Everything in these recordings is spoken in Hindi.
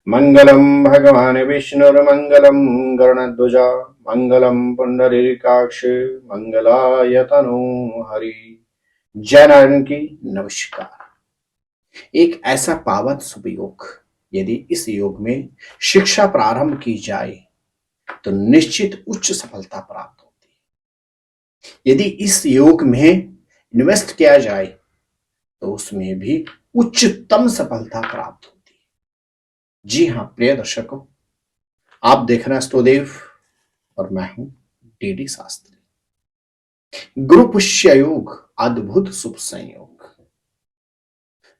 मंगलम भगवान विष्णुर्मंगलम गरुड़ध्वज मंगलम पुंडरीकाक्ष मंगलाय तनो हरि। जय नारायण की नमस्कार। एक ऐसा पावन शुभ योग, यदि इस योग में शिक्षा प्रारंभ की जाए तो निश्चित उच्च सफलता प्राप्त होती है। यदि इस योग में इन्वेस्ट किया जाए तो उसमें भी उच्चतम सफलता प्राप्त होती है। जी हाँ प्रिय दर्शकों, आप देख रहे हैं अष्टोदेव और मैं हूं डीडी शास्त्री। गुरु पुष्य योग, अद्भुत शुभ संयोग।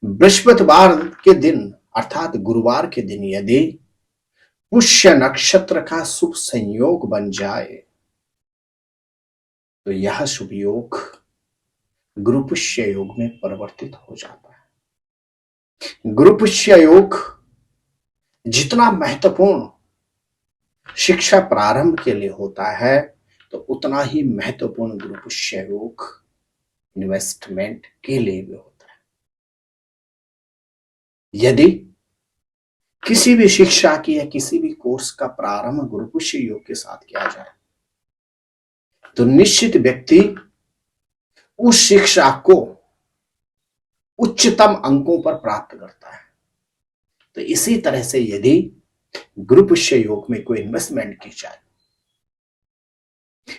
बृहस्पतिवार के दिन अर्थात गुरुवार के दिन यदि पुष्य नक्षत्र का शुभ संयोग बन जाए तो यह शुभ योग गुरु पुष्य योग में परिवर्तित हो जाता है। गुरु पुष्य योग जितना महत्वपूर्ण शिक्षा प्रारंभ के लिए होता है तो उतना ही महत्वपूर्ण गुरु पुष्य योग इन्वेस्टमेंट के लिए भी होता है। यदि किसी भी शिक्षा की या किसी भी कोर्स का प्रारंभ गुरु पुष्य योग के साथ किया जाए तो निश्चित व्यक्ति उस शिक्षा को उच्चतम अंकों पर प्राप्त करता है। तो इसी तरह से यदि गुरु पुष्य योग में कोई इन्वेस्टमेंट की जाए,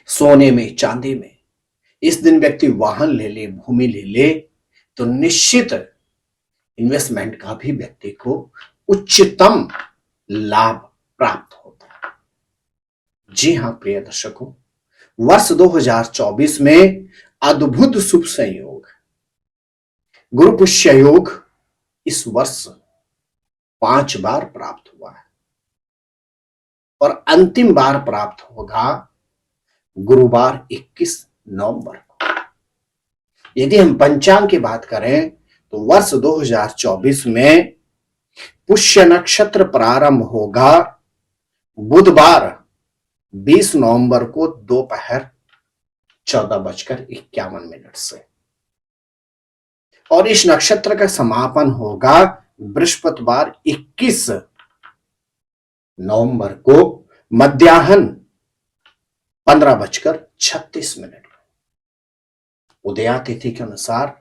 सोने में, चांदी में, इस दिन व्यक्ति वाहन ले ले, भूमि ले ले, तो निश्चित इन्वेस्टमेंट का भी व्यक्ति को उच्चतम लाभ प्राप्त होता है। जी हां प्रिय दर्शकों, वर्ष 2024 में अद्भुत शुभ संयोग गुरु पुष्य योग इस वर्ष 5 बार प्राप्त हुआ है और अंतिम बार प्राप्त होगा गुरुवार 21 नवंबर को। यदि हम पंचांग की बात करें तो वर्ष 2024 में पुष्य नक्षत्र प्रारंभ होगा बुधवार 20 नवंबर को दोपहर 14:51 से, और इस नक्षत्र का समापन होगा बृहस्पतिवार 21 नवंबर को मध्याह्न 15:36। उदया तिथि के अनुसार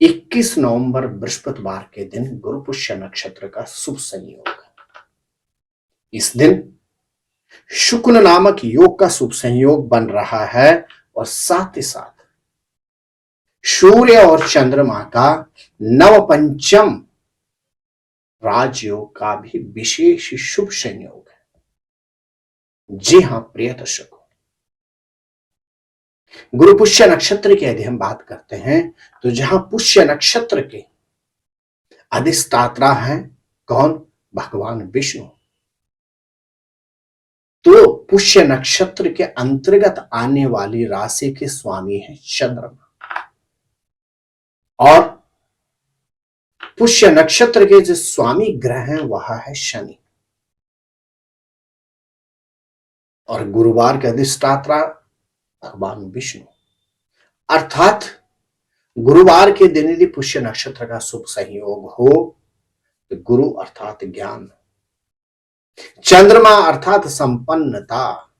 21 नवंबर बृहस्पतिवार के दिन गुरु पुष्य नक्षत्र का शुभ संयोग है। इस दिन शुक्र नामक योग का शुभ संयोग बन रहा है और साथ ही साथ सूर्य और चंद्रमा का नवपंचम राजयोग का भी विशेष शुभ संयोग है। जी हां प्रिय दर्शकों, गुरु पुष्य नक्षत्र की यदि हम बात करते हैं तो जहां पुष्य नक्षत्र के अधिष्ठाता हैं कौन? भगवान विष्णु। तो पुष्य नक्षत्र के अंतर्गत आने वाली राशि के स्वामी है चंद्रमा, और पुष्य नक्षत्र के जो स्वामी ग्रह हैं वह है शनि, और गुरुवार के अधिष्ठाता भगवान विष्णु। अर्थात गुरुवार के दिन यदि पुष्य नक्षत्र का शुभ संयोग हो तो गुरु अर्थात ज्ञान, चंद्रमा अर्थात संपन्नता,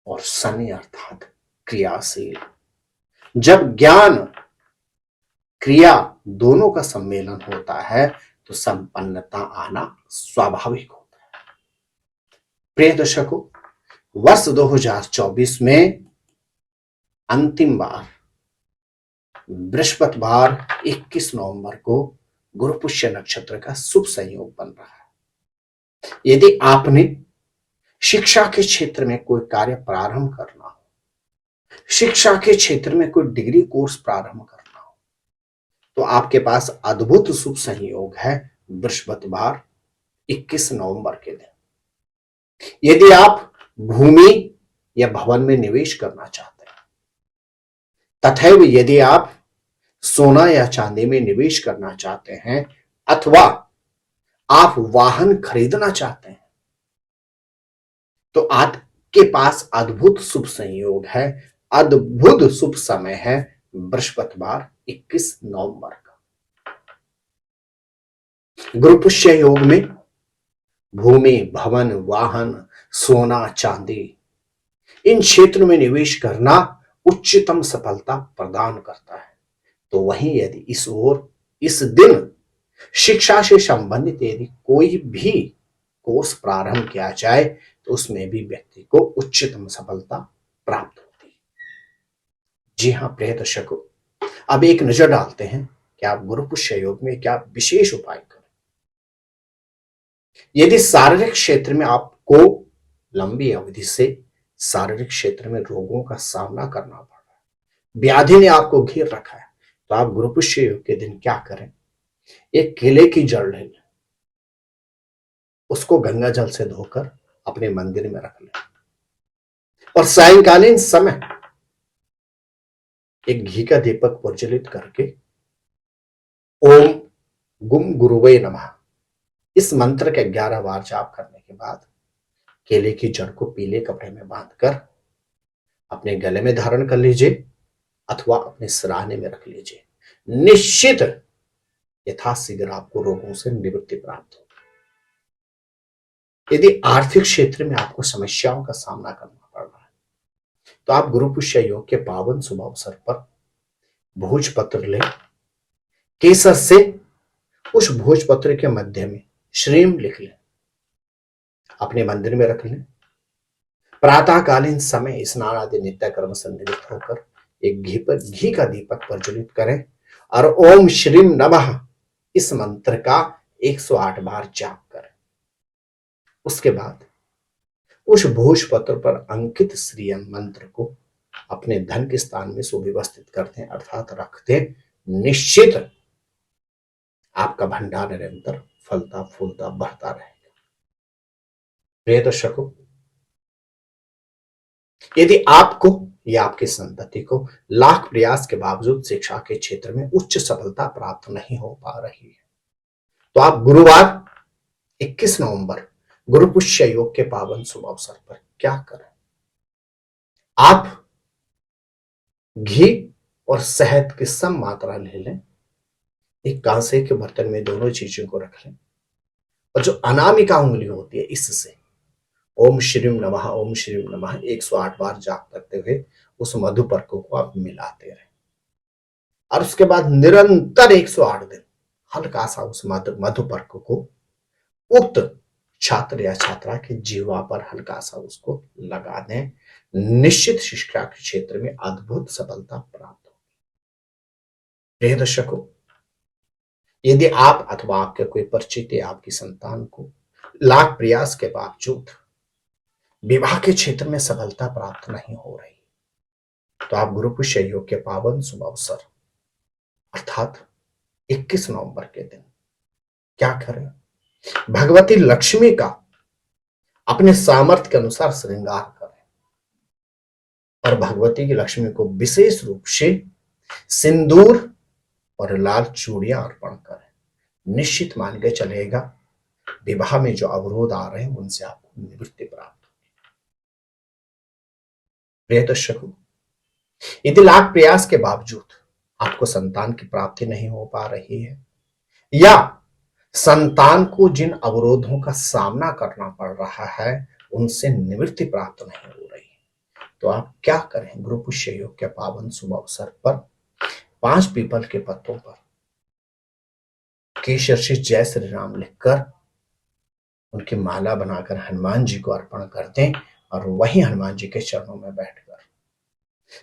और शनि अर्थात क्रियाशील। जब ज्ञान क्रिया दोनों का सम्मेलन होता है तो संपन्नता आना स्वाभाविक होता है। प्रिय दर्शकों, वर्ष 2024 में अंतिम बार बृहस्पतिवार 21 नवंबर को गुरु पुष्य नक्षत्र का शुभ संयोग बन रहा है। यदि आपने शिक्षा के क्षेत्र में कोई कार्य प्रारंभ करना हो, शिक्षा के क्षेत्र में कोई डिग्री कोर्स प्रारंभ करना हो, तो आपके पास अद्भुत शुभ संयोग है बृहस्पतिवार 21 नवंबर के दिन। यदि आप भूमि या भवन में निवेश करना चाहते हैं, तथैव यदि आप सोना या चांदी में निवेश करना चाहते हैं, अथवा आप वाहन खरीदना चाहते हैं, तो आपके पास अद्भुत शुभ संयोग है, अद्भुत शुभ समय है बृहस्पतिवार 21 नवंबर का। गुरु पुष्य योग में भूमि, भवन, वाहन, सोना, चांदी, इन क्षेत्रों में निवेश करना उच्चतम सफलता प्रदान करता है। तो वहीं यदि इस दिन शिक्षा से संबंधित यदि कोई भी कोर्स प्रारंभ किया जाए तो उसमें भी व्यक्ति को उच्चतम सफलता प्राप्त होती है। जी हाँ प्रिय दर्शकों, अब एक नजर डालते हैं कि आप गुरु पुष्य योग में क्या विशेष उपाय करें। यदि शारीरिक क्षेत्र में आपको लंबी अवधि से शारीरिक क्षेत्र में रोगों का सामना करना पड़ रहा है, व्याधि ने आपको घेर रखा है, तो आप गुरु पुष्य योग के दिन क्या करें, एक केले की जड़ ले लें, उसको गंगा जल से धोकर अपने मंदिर में रख लें और सायंकालीन समय एक घी का दीपक प्रज्वलित करके ओम गुम गुरुवे नमः इस मंत्र के 11 बार जाप करने के बाद केले की जड़ को पीले कपड़े में बांधकर अपने गले में धारण कर लीजिए अथवा अपने सिरहाने में रख लीजिए। निश्चित यथाशीघ्र आपको रोगों से निवृत्ति प्राप्त होगी। यदि आर्थिक क्षेत्र में आपको समस्याओं का सामना करना पड़ रहा है तो आप गुरु पुष्य योग के पावन शुभ अवसर पर भोजपत्र लें, केसर से उस भोजपत्र के मध्य में श्रीम लिख लें, अपने मंदिर में रख लें। प्रातःकालीन समय स्नान आदि नित्य कर्म से निवृत्त होकर एक घी का दीपक प्रज्वलित करें और ओम श्रीम नमः इस मंत्र का 108 बार जाप करें। उसके बाद उस भोजपत्र पर अंकित श्रीयम मंत्र को अपने धन के स्थान में सुव्यवस्थित करते हैं अर्थात रखते। निश्चित आपका भंडार निरंतर फलता फूलता बढ़ता रहेगा। प्रिय दर्शकों, यदि आपको या आपकी संतति को लाख प्रयास के बावजूद शिक्षा के क्षेत्र में उच्च सफलता प्राप्त नहीं हो पा रही है तो आप गुरुवार 21 नवंबर गुरु पुष्य योग के पावन शुभ अवसर पर क्या करें, आप घी और शहद की सम मात्रा ले लें, एक कांसे के बर्तन में दोनों चीजों को रख लें और जो अनामिका उंगली होती है इससे ओम श्रीम नमः 108 बार जाप करते हुए उस मधुपर्क को आप मिलाते रहें और उसके बाद निरंतर 108 दिन हल्का सा उस मधुपर्क को उक्त छात्र या छात्रा के जीवा पर हल्का सा उसको लगा दें। निश्चित शिक्षा के क्षेत्र में अद्भुत सफलता प्राप्त होगी। प्रिय दर्शकों, यदि आप अथवा आपके कोई परिचित या आपकी संतान को लाख प्रयास के बावजूद विवाह के क्षेत्र में सफलता प्राप्त नहीं हो रही तो आप गुरु पुष्य योग के पावन शुभ अवसर अर्थात 21 नवंबर के दिन क्या करें, भगवती लक्ष्मी का अपने सामर्थ्य के अनुसार श्रृंगार करें और भगवती की लक्ष्मी को विशेष रूप से सिंदूर और लाल चूड़ियां अर्पण करें। निश्चित मान के चलेगा विवाह में जो अवरोध आ रहे हैं उनसे आपको निवृत्ति प्राप्त होगी। प्रिय दर्शकों, यदि लाख प्रयास के बावजूद आपको संतान की प्राप्ति नहीं हो पा रही है या संतान को जिन अवरोधों का सामना करना पड़ रहा है उनसे निवृत्ति प्राप्त नहीं हो रही तो आप क्या करें, गुरु पुष्य योग के पावन शुभ अवसर पर 5 पीपल के पत्तों पर केसर से जय श्री राम लिखकर उनकी माला बनाकर हनुमान जी को अर्पण कर दें और वहीं हनुमान जी के चरणों में बैठकर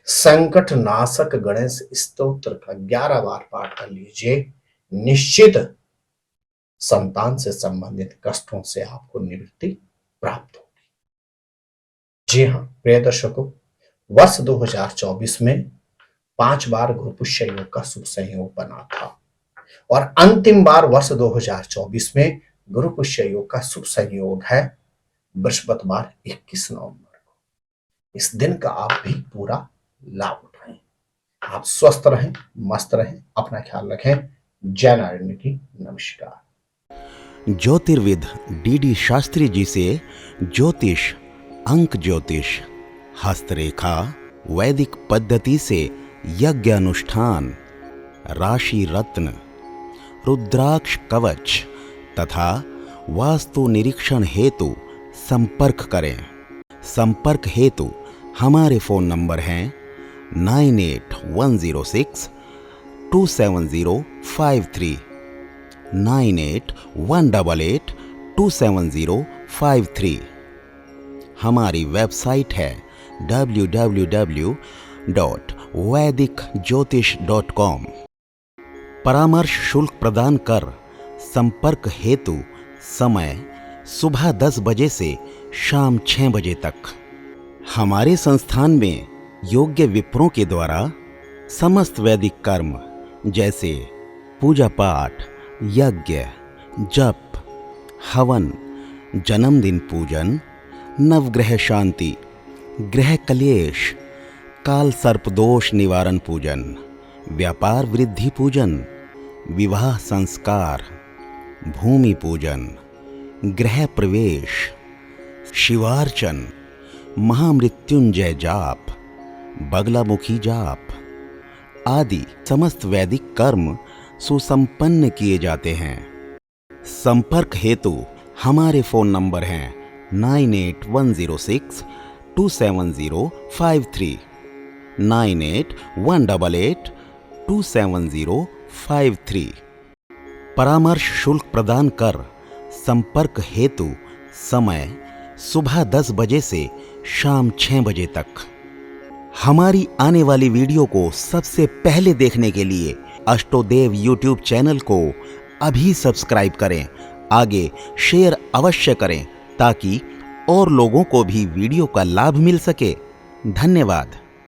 संकट नाशक गणेश स्तोत्र का 11 बार पाठ कर लीजिए। निश्चित संतान से संबंधित कष्टों से आपको निवृत्ति प्राप्त होगी। जी हाँ प्रिय दर्शकों, वर्ष 2024 में 5 बार गुरु पुष्य योग का शुभ संयोग बना था और अंतिम बार वर्ष 2024 में गुरु पुष्य योग का शुभ संयोग है बृहस्पतिवार 21 नवंबर को। इस दिन का आप भी पूरा लाभ उठाएं। आप स्वस्थ रहें, मस्त रहें, अपना ख्याल रखें। जय नारायण की नमस्कार। ज्योतिर्विद डीडी शास्त्री जी से ज्योतिष, अंक ज्योतिष, हस्तरेखा, वैदिक पद्धति से यज्ञ अनुष्ठान, राशि रत्न, रुद्राक्ष कवच, तथा वास्तु निरीक्षण हेतु संपर्क करें। संपर्क हेतु हमारे फ़ोन नंबर हैं 9810627053, 9818827053। हमारी वेबसाइट है www.vedicjyotish.com। परामर्श शुल्क प्रदान कर संपर्क हेतु समय सुबह 10 बजे से शाम 6 बजे तक। हमारे संस्थान में योग्य विप्रों के द्वारा समस्त वैदिक कर्म जैसे पूजा पाठ, यज्ञ, जप, हवन, जन्मदिन पूजन, नवग्रह शांति, ग्रह कलेश, काल सर्प दोष निवारण पूजन, व्यापार वृद्धि पूजन, विवाह संस्कार, भूमि पूजन, गृह प्रवेश, शिवार्चन, महामृत्युंजय जाप, बगलामुखी जाप आदि समस्त वैदिक कर्म सुसंपन्न किए जाते हैं। संपर्क हेतु हमारे फ़ोन नंबर हैं 9810627053, 9818827053। परामर्श शुल्क प्रदान कर संपर्क हेतु समय सुबह 10 बजे से शाम 6 बजे तक। हमारी आने वाली वीडियो को सबसे पहले देखने के लिए अष्टोदेव यूट्यूब चैनल को अभी सब्सक्राइब करें। आगे शेयर अवश्य करें ताकि और लोगों को भी वीडियो का लाभ मिल सके। धन्यवाद।